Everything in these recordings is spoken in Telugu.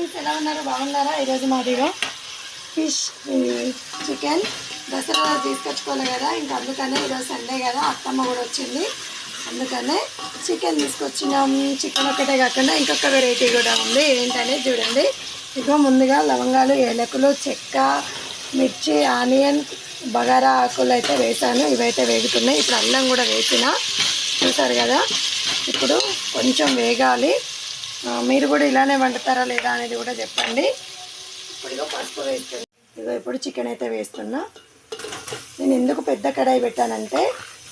ఎలా ఉన్నారు? బాగున్నారా? ఈరోజు మాదిగా ఫిష్ చికెన్ దసరా తీసుకొచ్చుకోలే కదా, ఇంకా అందుకనే ఈరోజు సండే కదా, అత్తమ్మ కూడా వచ్చింది, అందుకనే చికెన్ తీసుకొచ్చినాం. చికెన్ ఒక్కటే కాకుండా ఇంకొక వెరైటీ కూడా ఉంది. ఏంటనేది చూడండి. ఇక ముందుగా లవంగాలు, ఏలకులు, చెక్క, మిర్చి, ఆనియన్, బగారా ఆకులు అయితే వేసాను. ఇవైతే వేగుతున్నాయి. ఇప్పుడు అల్లం కూడా వేసిన, చూసారు కదా. ఇప్పుడు కొంచెం వేగాలి. మీరు కూడా ఇలానే వండుతారా లేదా అనేది కూడా చెప్పండి. ఇప్పుడు పసుపు వేస్తున్నా. ఇప్పుడు చికెన్ అయితే వేస్తున్నా. నేను ఎందుకు పెద్ద కడాయి పెట్టానంటే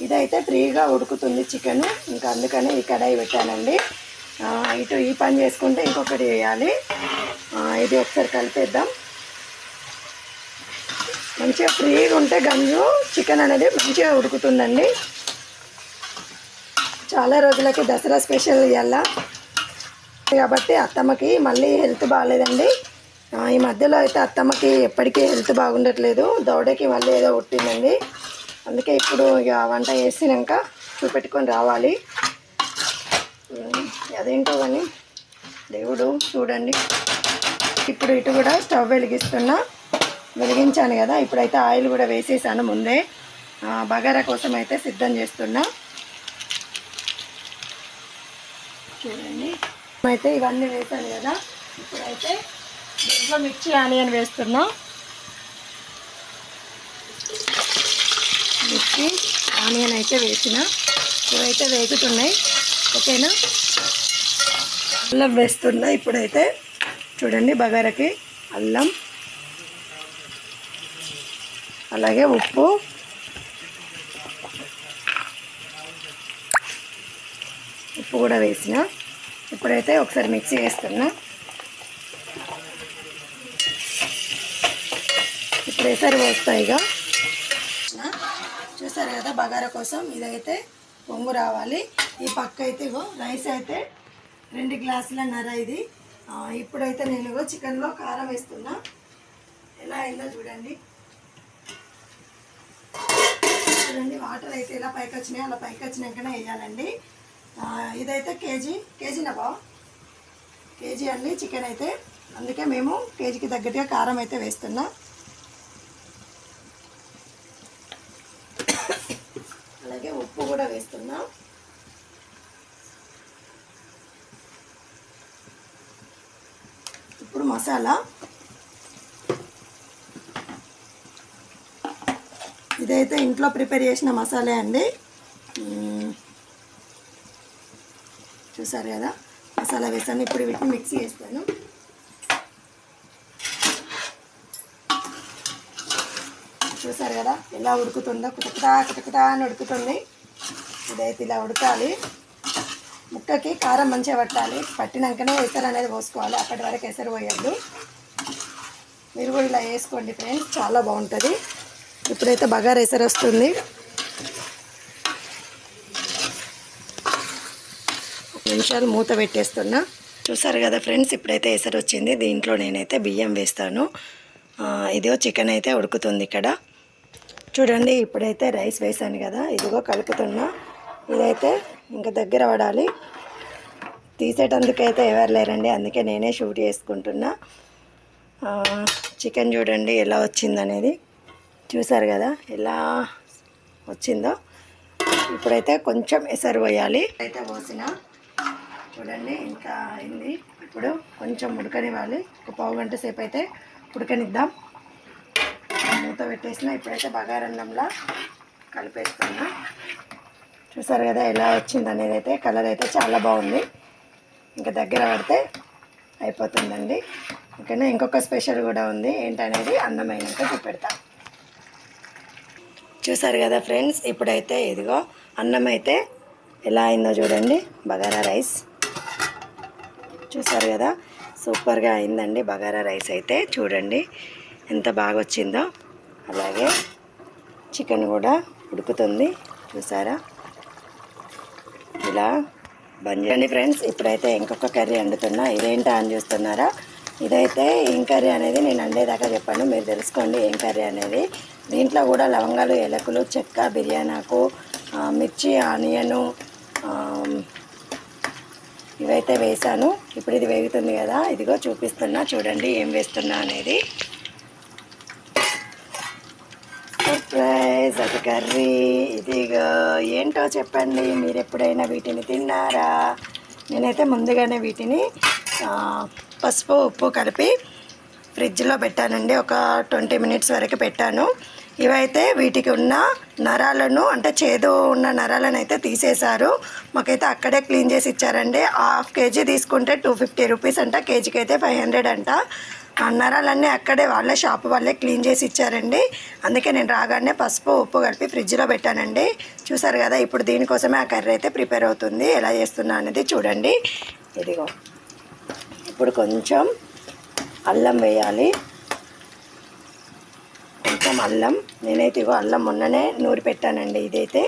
ఇదైతే ఫ్రీగా ఉడుకుతుంది చికెన్, ఇంకా అందుకని ఈ కడాయి పెట్టానండి. ఇటు ఈ పని చేసుకుంటే ఇంకొకటి వేయాలి. ఇది ఒకసారి కలిపేద్దాం. మంచిగా ఫ్రీగా ఉంటే గంజు చికెన్ అనేది మంచిగా ఉడుకుతుందండి. చాలా రోజులకి దసరా స్పెషల్ ఇవాళ కాబట్టి అత్తమ్మకి మళ్ళీ హెల్త్ బాగాలేదండి. ఈ మధ్యలో అయితే అత్తమ్మకి ఎప్పటికీ హెల్త్ బాగుండట్లేదు. దౌడకి మళ్ళీ ఏదో పుట్టిందండి. అందుకే ఇప్పుడు ఇక వంట చేసినాక చూపెట్టుకొని రావాలి. అదేంటో కానీ దేవుడు చూడండి. ఇప్పుడు ఇటు కూడా స్టవ్ వెలిగించాను కదా. ఇప్పుడైతే ఆయిల్ కూడా వేసేసాను ముందే. బగారా కోసం అయితే సిద్ధం చేస్తున్నా. చూడండి, అయితే ఇవన్నీ వేసాను కదా. ఇప్పుడైతే దీంట్లో మిర్చి, ఆనియన్ వేస్తున్నా. మిర్చి, ఆనియన్ అయితే వేసిన, ఇవైతే వేగుతున్నాయి. ఓకేనా. అల్లం వేస్తున్నా. ఇప్పుడైతే చూడండి, బగారాకి అల్లం, అలాగే ఉప్పు, కూడా వేసిన. ఇప్పుడైతే ఒకసారి మిక్సీ వేస్తున్నా. ఇప్పుడు ఎసరు పోస్తాయిగా. చూసారు కదా, బగారా కోసం ఇదైతే పొంగు రావాలి. ఈ పక్క అయితే రైస్ అయితే 2 గ్లాసులన్నర ఇది. ఇప్పుడైతే నేను చికెన్లో కారం వేస్తున్నా. ఎలా అయిందో చూడండి. వాటర్ అయితే ఎలా పైకి వచ్చినాయి, అలా పైకి వచ్చినాకనే వేయాలండి. ఇదైతే కేజీనా బా కేజీ అండి చికెన్ అయితే, అందుకే మేము కేజీకి తగ్గట్టుగా కారం అయితే వేస్తున్నా. అలాగే ఉప్పు కూడా వేస్తున్నా. ఇప్పుడు మసాలా, ఇదైతే ఇంట్లో ప్రిపేర్ చేసిన మసాలా అండి. చూసారు కదా, మసాలా వేసాను. ఇప్పుడు వీటిని మిక్సీ వేస్తాను. చూసారు కదా ఎలా ఉడుకుతుందో, కుటకుటా అని ఉడుకుతుంది. ఇదైతే ఇలా ఉడకాలి. ముక్కకి కారం మంచిగా పట్టాలి. పట్టినాకనే ఎసరు అనేది పోసుకోవాలి. అప్పటి వరకు ఎసరు పోయద్దు. మీరు కూడా ఇలా వేసుకోండి ఫ్రెండ్స్, చాలా బాగుంటుంది. ఇప్పుడైతే బగారా ఎసరు వస్తుంది. నిమిషాలు మూత పెట్టేస్తున్నా. చూసారు కదా ఫ్రెండ్స్, ఇప్పుడైతే ఎసరు వచ్చింది. దీంట్లో నేనైతే బియ్యం వేస్తాను. ఇదిగో చికెన్ అయితే ఉడుకుతుంది ఇక్కడ. చూడండి, ఇప్పుడైతే రైస్ వేసాను కదా, ఇదిగో కలుపుతున్నా. ఇదైతే ఇంకా దగ్గర పడాలి. తీసేటందుకైతే ఎవరు లేరండి, అందుకే నేనే షూట్ చేసుకుంటున్నా. చికెన్ చూడండి ఎలా వచ్చిందనేది. చూసారు కదా ఎలా వచ్చిందో. ఇప్పుడైతే కొంచెం ఎసరు పోయాలి. అయితే పోసిన, చూడండి ఇంకా అయింది. ఇప్పుడు కొంచెం ఉడకనివ్వాలి. ఒక పావు గంట సేపు అయితే ఉడకనిద్దాం. మూత పెట్టేసిన. ఇప్పుడైతే బగారన్నంలా కలిపేస్తున్నా. చూసారు కదా ఎలా వచ్చింది అనేది. అయితే కలర్ అయితే చాలా బాగుంది. ఇంకా దగ్గర పడితే అయిపోతుందండి. ఓకేనా. ఇంకొక స్పెషల్ కూడా ఉంది, ఏంటనేది అన్నం అయినాక చూపెడతా. చూసారు కదా ఫ్రెండ్స్, ఇప్పుడైతే ఇదిగో అన్నం అయితే ఎలా అయిందో చూడండి. బగారా రైస్ చూసారు కదా, సూపర్గా అయిందండి బగారా రైస్ అయితే. చూడండి ఎంత బాగా వచ్చిందో. అలాగే చికెన్ కూడా ఉడుకుతుంది, చూసారా ఇలా బంద్ చేయండి ఫ్రెండ్స్. ఇప్పుడైతే ఇంకొక కర్రీ వండుతున్నా. ఇదేంటా అని చూస్తున్నారా. ఇదైతే ఏం కర్రీ అనేది నేను వండేదాకా చెప్పాను, మీరు తెలుసుకోండి ఏం కర్రీ అనేది. దీంట్లో కూడా లవంగాలు, ఏలకులు, చెక్క, బిర్యానీ ఆకు, మిర్చి, ఆనియను, ఇవైతే వేసాను. ఇప్పుడు ఇది వేగుతుంది కదా, ఇదిగో చూపిస్తున్నా చూడండి ఏం వేస్తున్నా అనేది. సర్ప్రైజ్, అది కర్రీ. ఇదిగో ఏంటో చెప్పండి, మీరు ఎప్పుడైనా వీటిని తిన్నారా? నేనైతే ముందుగానే వీటిని పసుపు ఉప్పు కలిపి ఫ్రిడ్జ్లో పెట్టానండి. ఒక 20 మినిట్స్ వరకు పెట్టాను. ఇవైతే వీటికి ఉన్న నరాలను, అంటే చేదు ఉన్న నరాలను అయితే తీసేశారు. మాకైతే అక్కడే క్లీన్ చేసి ఇచ్చారండి. హాఫ్ కేజీ తీసుకుంటే 250 రూపీస్ అంట, కేజీకి అయితే 500 అంట. ఆ నరాలన్నీ అక్కడే వాళ్ళే షాపు వాళ్ళే క్లీన్ చేసి ఇచ్చారండి. అందుకే నేను రాగానే పసుపు ఉప్పు కలిపి ఫ్రిడ్జ్లో పెట్టానండి. చూసారు కదా, ఇప్పుడు దీనికోసమే ఆ కర్రీ అయితే ప్రిపేర్ అవుతుంది. ఎలా చేస్తున్నా అనేది చూడండి. ఇదిగో ఇప్పుడు కొంచెం అల్లం వేయాలి. కొంచెం అల్లం, నేనైతే ఇగో అల్లం మొన్ననే నూరి పెట్టానండి. ఇదైతే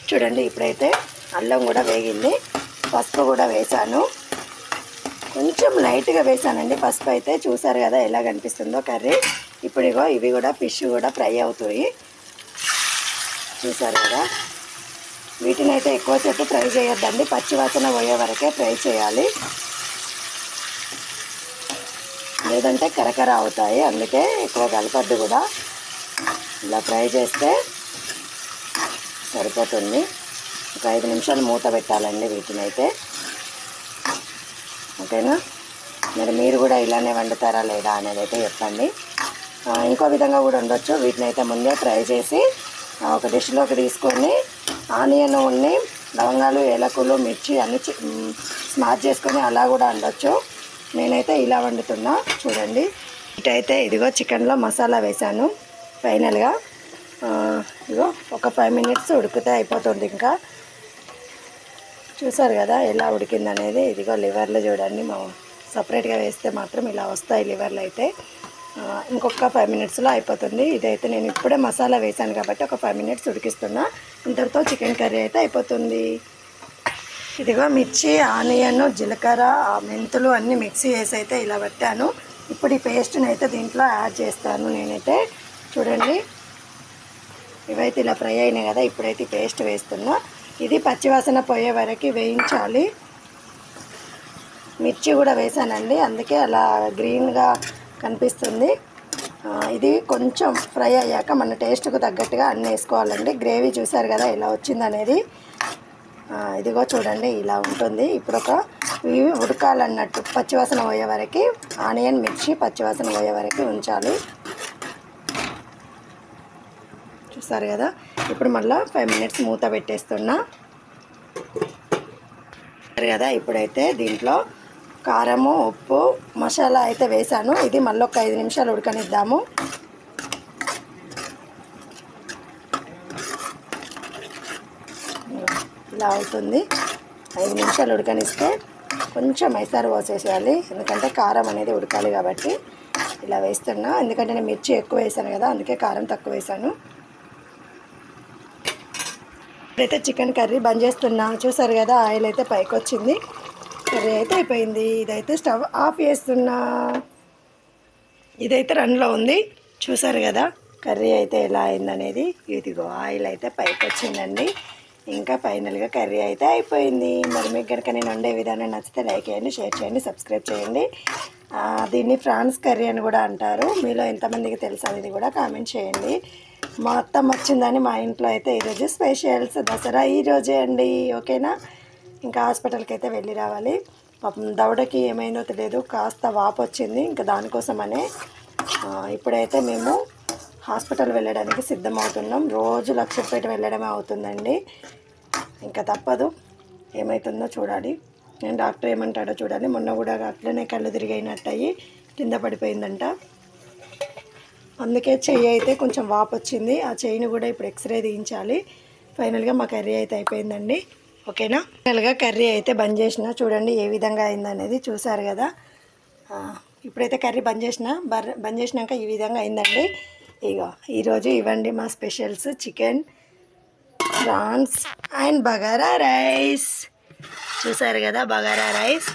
చూడండి, ఇప్పుడైతే అల్లం కూడా వేగింది. పసుపు కూడా వేసాను, కొంచెం లైట్గా వేసానండి పసుపు అయితే. చూసారు కదా ఎలా కనిపిస్తుందో కర్రీ. ఇప్పుడు ఇగో ఇవి కూడా ఫిష్ కూడా ఫ్రై అవుతాయి. చూసారు కదా, వీటిని అయితే ఎక్కువసేపు ఫ్రై చేయొద్దండి, పచ్చివాసన పోయే వరకే ఫ్రై చేయాలి, లేదంటే కరకర అవుతాయి. అందుకే ఎక్కువ కలపద్దు కూడా, ఇలా ఫ్రై చేస్తే సరిపోతుంది. ఒక 5 నిమిషాలు మూత పెట్టాలండి వీటిని అయితే. ఓకేనా? మరి మీరు కూడా ఇలానే వండుతారా లేదా అనేది అయితే చెప్పండి. ఇంకో విధంగా కూడా ఉండొచ్చు. వీటిని అయితే ముందే ఫ్రై చేసి ఒక డిష్లోకి తీసుకొని ఆనియన్ ఉన్ని లవంగాలు ఏలకులు మిర్చి అన్ని స్మాష్ చేసుకొని అలా కూడా వండొచ్చు. నేనైతే ఇలా వండుతున్నా చూడండి. ఇటైతే ఇదిగో చికెన్లో మసాలా వేసాను ఫైనల్గా. ఇదిగో ఒక 5 మినిట్స్ ఉడికితే అయిపోతుంది. ఇంకా చూసారు కదా ఎలా ఉడికింది అనేది. ఇదిగో లివర్లు చూడండి, సపరేట్గా వేస్తే మాత్రం ఇలా వస్తాయి లివర్లు అయితే. ఇంకొక 5 మినిట్స్లో అయిపోతుంది. ఇదైతే నేను ఇప్పుడే మసాలా వేసాను కాబట్టి ఒక 5 మినిట్స్ ఉడికిస్తున్నా. ఇంతటితో చికెన్ కర్రీ అయితే అయిపోతుంది. ఇదిగో మిర్చి ఆనియన్ జీలకర్ర మెంతులు అన్నీ మిక్సీ వేసి అయితే ఇలా పెట్టాను. ఇప్పుడు ఈ పేస్ట్ని అయితే దీంట్లో యాడ్ చేస్తాను నేనైతే. చూడండి, ఇవైతే ఇలా ఫ్రై అయినాయి కదా, ఇప్పుడైతే పేస్ట్ వేస్తున్నా. ఇది పచ్చివాసన పోయే వరకు వేయించాలి. మిర్చి కూడా వేసానండి, అందుకే అలా గ్రీన్గా కనిపిస్తుంది. ఇది కొంచెం ఫ్రై అయ్యాక మన టేస్ట్కు తగ్గట్టుగా అన్నీ వేసుకోవాలండి. గ్రేవీ చూసారు కదా ఎలా వచ్చిందనేది. ఇదిగో చూడండి ఇలా ఉంటుంది. ఇప్పుడు ఇవి ఉడకాలన్నట్టు పచ్చివాసన పోయే వరకు, ఆనియన్ మిర్చి పచ్చివాసన పోయే వరకు ఉంచాలి. చూసారు కదా, ఇప్పుడు మళ్ళీ 5 మినిట్స్ మూత పెట్టేస్తున్నా కదా. ఇప్పుడైతే దీంట్లో కారము ఉప్పు మసాలా అయితే వేసాను. ఇది మళ్ళీ ఒక 5 నిమిషాలు ఉడకనిద్దాము. ఇలా అవుతుంది. 5 నిమిషాలు ఉడకనిస్తే కొంచెం మైసారు పోసేసేయాలి, ఎందుకంటే కారం అనేది ఉడకాలి కాబట్టి. ఇలా వేస్తున్నా, ఎందుకంటే నేను మిర్చి ఎక్కువ వేసాను కదా, అందుకే కారం తక్కువ వేసాను. ఇప్పుడైతే చికెన్ కర్రీ బంద్ చేస్తున్నా. చూసారు కదా ఆయిల్ అయితే పైకి వచ్చింది, కర్రీ అయితే అయిపోయింది. ఇదైతే స్టవ్ ఆఫ్ చేస్తున్నా. ఇదైతే రన్లో ఉంది. చూసారు కదా కర్రీ అయితే ఎలా అయిందనేది. ఇదిగో ఆయిల్ అయితే పైకి వచ్చిందండి. ఇంకా ఫైనల్గా కర్రీ అయితే అయిపోయింది. మరి మీకు కనుక నేను వండే విధానం నచ్చితే లైక్ చేయండి, షేర్ చేయండి, సబ్స్క్రైబ్ చేయండి. దీన్ని ఫ్రాన్స్ కర్రీ అని కూడా అంటారు. మీలో ఎంతమందికి తెలుసు అనేది కూడా కామెంట్ చేయండి. మా అత్తమ్మ వచ్చిందని మా ఇంట్లో అయితే ఈరోజు స్పెషల్స్. దసరా ఈరోజే అండి. ఓకేనా? ఇంకా హాస్పిటల్కి అయితే వెళ్ళి రావాలి. పాపం దవడకి ఏమైందో తెలియదు, కాస్త వాపు వచ్చింది. ఇంకా దానికోసమనే ఇప్పుడైతే మేము హాస్పిటల్ వెళ్ళడానికి సిద్ధమవుతున్నాం. రోజు లక్షపేట వెళ్ళడమే అవుతుందండి. ఇంకా తప్పదు, ఏమవుతుందో చూడాలి. నేను డాక్టర్ ఏమంటాడో చూడాలి. మొన్న కూడా అట్లనే కళ్ళు తిరిగినట్టు అయ్యి కింద పడిపోయిందంట. అందుకే చెయ్యి అయితే కొంచెం వాపు వచ్చింది. ఆ చెయ్యిని కూడా ఇప్పుడు ఎక్స్రే తీయించాలి. ఫైనల్గా మా కర్రీ అయితే అయిపోయిందండి. ఓకేనా? ఫైనల్గా కర్రీ అయితే బంద్ చేసిన. చూడండి ఏ విధంగా అయిందనేది. చూసారు కదా, ఇప్పుడైతే కర్రీ బంద్ చేసినాక ఈ విధంగా అయిందండి. ఇగో ఈరోజు ఇవ్వండి మా specials: chicken, prawns and bagara rice. చూసారు కదా బగారా రైస్.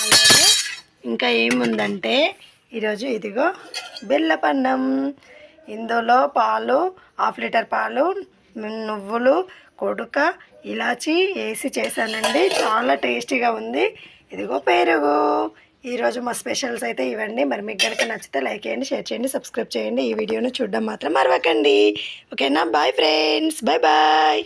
అలాగే ఇంకా ఏముందంటే ఈరోజు ఇదిగో బెల్లపన్నం. ఇందులో పాలు, 1/2 లీటర్ పాలు, నువ్వులు, కొడుక, ఇలాచి వేసి చేశానండి. చాలా టేస్టీగా ఉంది. ఇదిగో పెరుగు. ఈరోజు మా స్పెషల్స్ అయితే ఇవ్వండి. మరి మీకు కనుక నచ్చితే లైక్ చేయండి, షేర్ చేయండి, సబ్స్క్రైబ్ చేయండి. ఈ వీడియోను చూడడం మాత్రం మరవకండి. ఓకేనా? Bye friends, bye bye.